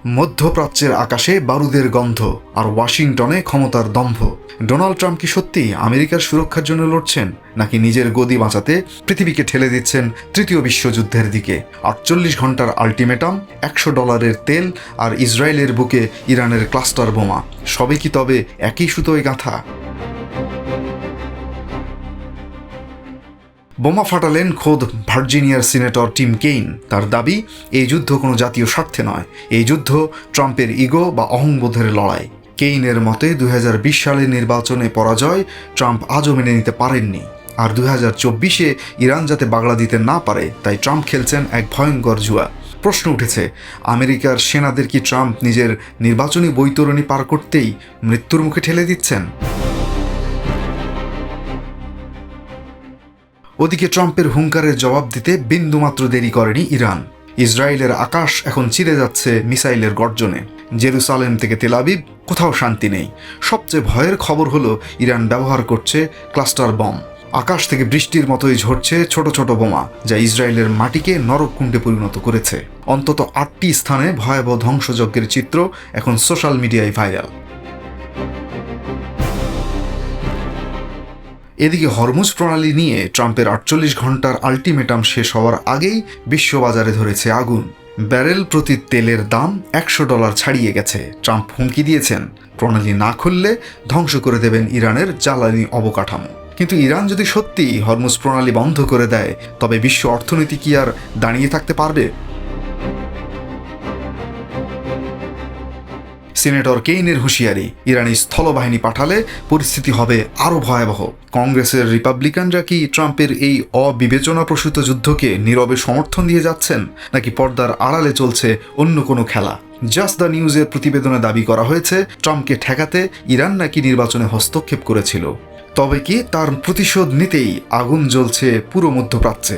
মধ্যপ্রাচ্যের আকাশে বারুদের গন্ধ আর ওয়াশিংটনে ক্ষমতার দম্ভ। ডোনাল্ড ট্রাম্প কি সত্যি আমেরিকার সুরক্ষার জন্য লড়ছেন, নাকি নিজের গদি বাঁচাতে পৃথিবীকে ঠেলে দিচ্ছেন তৃতীয় বিশ্বযুদ্ধের দিকে? 48 ঘন্টার আল্টিমেটাম, $100 তেল আর ইসরায়েলের বুকে ইরানের ক্লাস্টার বোমা, সবই কি তবে একই সুতোয় গাঁথা? বোমা ফাটালেন খোদ ভার্জিনিয়ার সিনেটর টিম কেইন। তার দাবি, এই যুদ্ধ কোনো জাতীয় স্বার্থে নয়, এই যুদ্ধ ট্রাম্পের ইগো বা অহংবোধের লড়াই। কেইনের মতে 2020 সালের নির্বাচনে পরাজয় ট্রাম্প আজও মেনে নিতে পারেননি, আর 2024-এ ইরান যাতে বাগড়া দিতে না পারে তাই ট্রাম্প খেলছেন এক ভয়ঙ্কর জুয়া। প্রশ্ন উঠেছে, আমেরিকার সেনাদের কি ট্রাম্প নিজের নির্বাচনী বৈতরণী পার করতেই মৃত্যুর মুখে ঠেলে দিচ্ছেন? ওদিকে ট্রাম্পের হুঙ্কারের জবাব দিতে বিন্দুমাত্র দেরি করেনি ইরান। ইসরায়েলের আকাশ এখন চিরে যাচ্ছে মিসাইলের গর্জনে। জেরুসালেম থেকে তেল আবিব, কোথাও শান্তি নেই। সবচেয়ে ভয়ের খবর হলো ইরান ব্যবহার করছে ক্লাস্টার বম। আকাশ থেকে বৃষ্টির মতোই ঝরছে ছোট ছোট বোমা, যা ইসরায়েলের মাটিকে নরককুণ্ডে পরিণত করেছে। অন্তত 8টি স্থানে ভয়াবহ ধ্বংসযজ্ঞের চিত্র এখন সোশ্যাল মিডিয়ায় ভাইরাল। এদিকে হরমুজ প্রণালী নিয়ে ট্রাম্পের 48 ঘন্টার আল্টিমেটাম শেষ হওয়ার আগেই বিশ্ববাজারে ধরেছে আগুন। ব্যারেল প্রতি তেলের দাম $100 ছাড়িয়ে গেছে। ট্রাম্প হুমকি দিয়েছেন, প্রণালী না খুললে ধ্বংস করে দেবেন ইরানের জ্বালানি অবকাঠামো। কিন্তু ইরান যদি সত্যিই হরমুজ প্রণালী বন্ধ করে দেয়, তবে বিশ্ব অর্থনীতি কি আর দাঁড়িয়ে থাকতে পারবে? সিনেটর কেইনের হুঁশিয়ারি, ইরানি স্থলবাহিনী পাঠালে পরিস্থিতি হবে আরও ভয়াবহ। কংগ্রেসের রিপাবলিকানরা কি ট্রাম্পের এই অবিবেচনাপ্রসূত যুদ্ধকে নীরবে সমর্থন দিয়ে যাচ্ছেন, নাকি পর্দার আড়ালে চলছে অন্য কোনো খেলা? জাস্ট দ্য নিউজের প্রতিবেদনে দাবি করা হয়েছে, ট্রাম্পকে ঠেকাতে ইরান নাকি নির্বাচনে হস্তক্ষেপ করেছিল। তবে কি তার প্রতিশোধ নিতেই আগুন জ্বলছে পুরো মধ্যপ্রাচ্যে?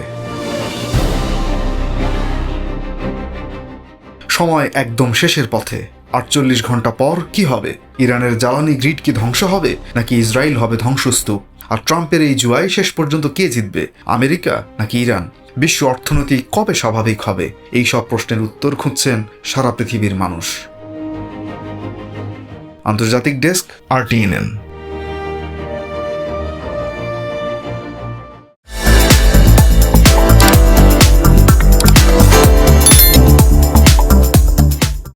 সময় একদম শেষের পথে। 48 ঘন্টা পর কি হবে? ইরানের জ্বালানি গ্রিড কি ধ্বংস হবে, নাকি ইসরায়েল হবে ধ্বংসস্তূপ? আর ট্রাম্পের এই জুয়ায় শেষ পর্যন্ত কে জিতবে, আমেরিকা নাকি ইরান? বিশ্ব অর্থনীতি কবে স্বাভাবিক হবে? এই সব প্রশ্নের উত্তর খুঁজছেন সারা পৃথিবীর মানুষ। আন্তর্জাতিক ডেস্ক, RTNN।